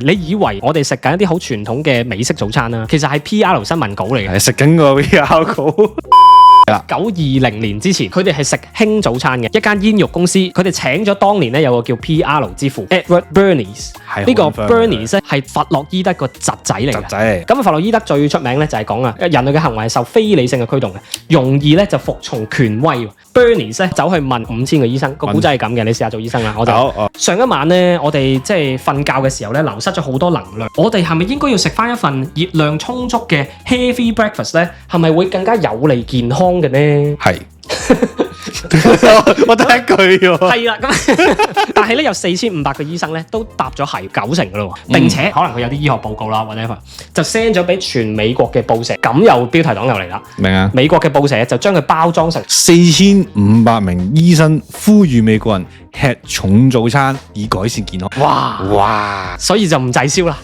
你以為我哋食緊一啲好傳統嘅美式早餐啦，其實係 PR 新聞稿嚟嘅。係食緊個 VR 稿。 1920年之前，佢哋係食輕早餐嘅一間煙肉公司，佢哋請咗當年咧有個叫 PR 之父 Edward Bernays。呢個 Bernays 咧係弗洛伊德個侄仔嚟嘅。侄仔。咁弗洛伊德最出名咧就係講啊，人類嘅行為係受非理性嘅驅動嘅，容易咧就服從權威。Bernays 咧走去問5000個醫生，個古仔係咁嘅，你試下做醫生啦。我就上一晚咧，我哋即係瞓覺嘅時候咧，流失咗好多能量。我哋係咪應該要食翻一份熱量充足嘅 heavy breakfast 咧？係咪會更加有利健康嘅呢？係。我得一句喎。係啦，咁但係咧有4500個醫生咧都答咗係90%噶咯，並且可能佢有啲醫學報告啦，whatever，就 send 咗俾全美國嘅報社，咁又標題黨又嚟啦。明啊？美國嘅報社就將佢包裝成4500名醫生呼籲美國人吃重早餐以改善健康。哇，哇！所以就唔滯銷啦。